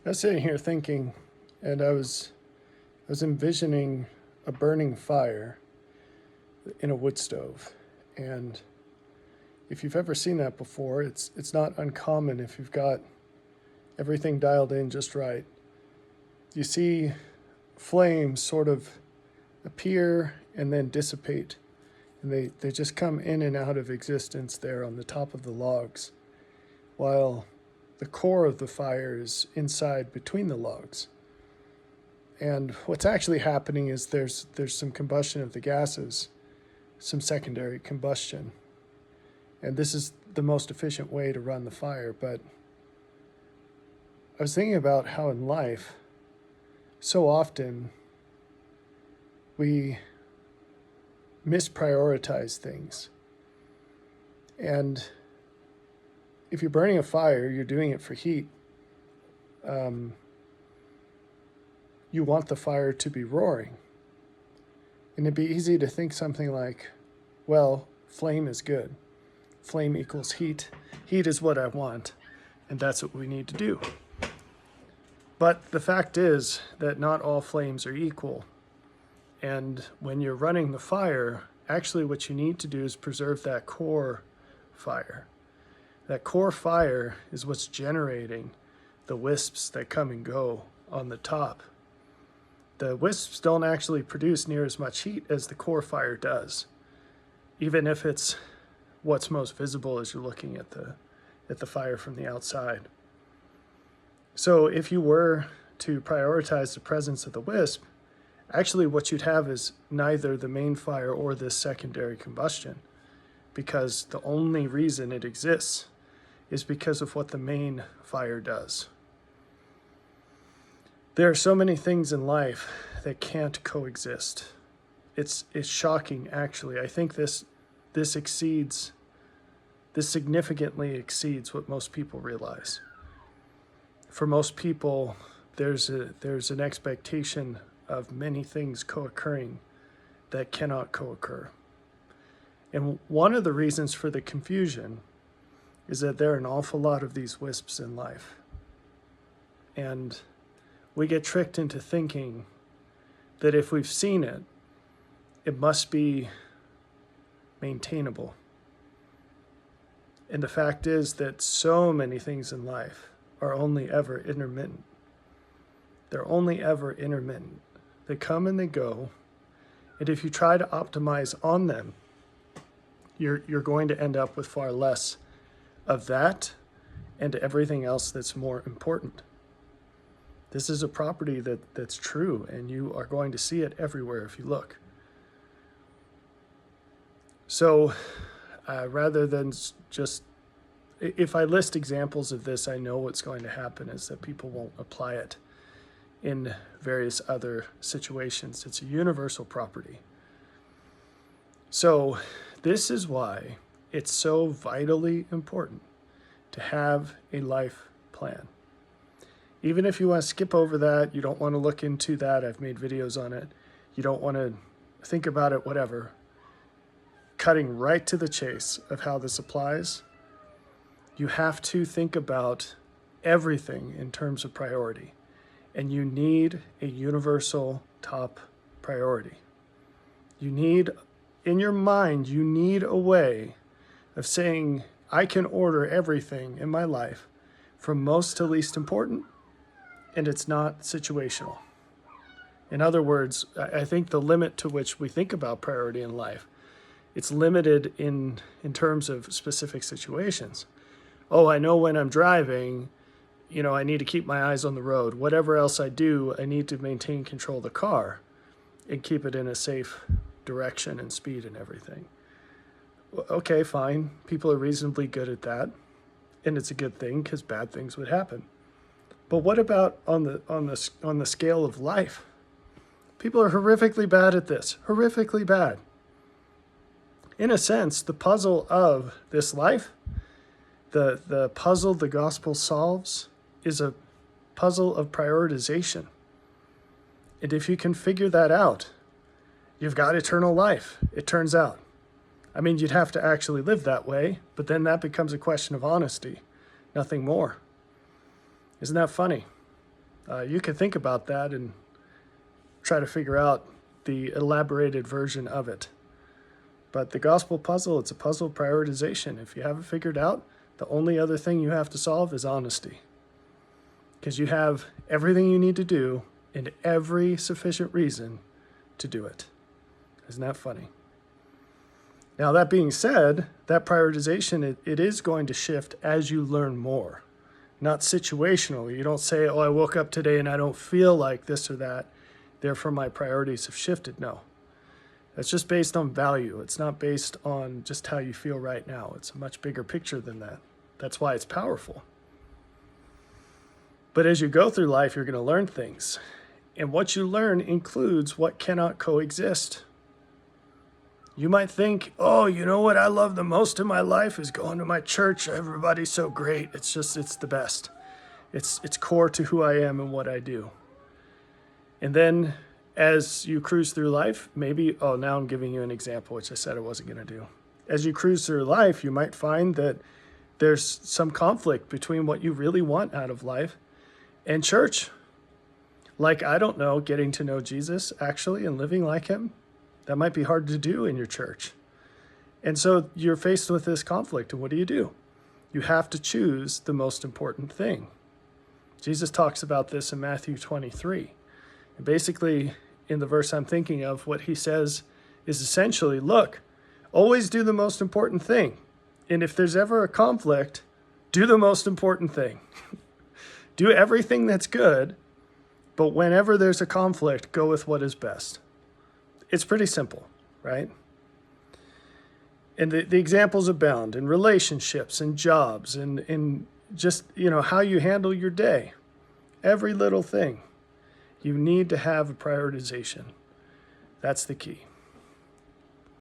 I was sitting here thinking, and I was envisioning a burning fire in a wood stove. And if you've ever seen that before, it's not uncommon if you've got everything dialed in just right. You see flames sort of appear and then dissipate. And they just come in and out of existence there on the top of the logs, while the core of the fire is inside between the logs. And what's actually happening is there's some combustion of the gases, some secondary combustion. And this is the most efficient way to run the fire. But I was thinking about how in life, so often we misprioritize things. And if you're burning a fire, you're doing it for heat. You want the fire to be roaring. And it'd be easy to think something like, well, flame is good. Flame equals heat. Heat is what I want, and that's what we need to do. But the fact is that not all flames are equal. And when you're running the fire, actually what you need to do is preserve that core fire. That core fire is what's generating the wisps that come and go on the top. The wisps don't actually produce near as much heat as the core fire does, even if it's what's most visible as you're looking at the fire from the outside. So if you were to prioritize the presence of the wisp, actually what you'd have is neither the main fire or this secondary combustion, because the only reason it exists is because of what the main fire does. There are so many things in life that can't coexist. It's shocking, actually. I think this significantly exceeds what most people realize. For most people, there's an expectation of many things co-occurring that cannot co-occur. And one of the reasons for the confusion is that there are an awful lot of these wisps in life. And we get tricked into thinking that if we've seen it, it must be maintainable. And the fact is that so many things in life are only ever intermittent. They're only ever intermittent. They come and they go. And if you try to optimize on them, you're going to end up with far less of that and everything else that's more important. This is a property that's true, and you are going to see it everywhere if you look. So rather than just, if I list examples of this, I know what's going to happen is that people won't apply it in various other situations. It's a universal property. So this is why it's so vitally important to have a life plan. Even if you want to skip over that, you don't want to look into that, I've made videos on it, you don't want to think about it, whatever, cutting right to the chase of how this applies, you have to think about everything in terms of priority. And you need a universal top priority. You need, in your mind, you need a way of saying, I can order everything in my life from most to least important, and it's not situational. In other words, I think the limit to which we think about priority in life, it's limited in terms of specific situations. Oh, I know when I'm driving, I need to keep my eyes on the road. Whatever else I do, I need to maintain control of the car and keep it in a safe direction and speed and everything. Okay, fine. People are reasonably good at that, and it's a good thing because bad things would happen. But what about on the scale of life? People are horrifically bad at this, horrifically bad. In a sense, the puzzle of this life, the puzzle the gospel solves, is a puzzle of prioritization. And if you can figure that out, you've got eternal life, it turns out. I mean, you'd have to actually live that way, but then that becomes a question of honesty, nothing more. Isn't that funny? You can think about that and try to figure out the elaborated version of it. But the gospel puzzle, it's a puzzle of prioritization. If you haven't figured out, the only other thing you have to solve is honesty. Because you have everything you need to do and every sufficient reason to do it. Isn't that funny? Now, that being said, that prioritization, it is going to shift as you learn more, not situational. You don't say, oh, I woke up today and I don't feel like this or that, therefore my priorities have shifted. No. That's just based on value. It's not based on just how you feel right now. It's a much bigger picture than that. That's why it's powerful. But as you go through life, you're going to learn things. And what you learn includes what cannot coexist. You might think, oh, you know what I love the most in my life is going to my church. Everybody's so great. It's the best. It's core to who I am and what I do. And then as you cruise through life, maybe, oh, now I'm giving you an example, which I said I wasn't going to do. As you cruise through life, you might find that there's some conflict between what you really want out of life and church. Like, I don't know, getting to know Jesus actually and living like him. That might be hard to do in your church. And so you're faced with this conflict, and what do? You have to choose the most important thing. Jesus talks about this in Matthew 23. And basically, in the verse I'm thinking of, what he says is essentially, look, always do the most important thing. And if there's ever a conflict, do the most important thing. Do everything that's good, but whenever there's a conflict, go with what is best. It's pretty simple, right? And the examples abound in relationships and jobs and in just, how you handle your day. Every little thing. You need to have a prioritization. That's the key.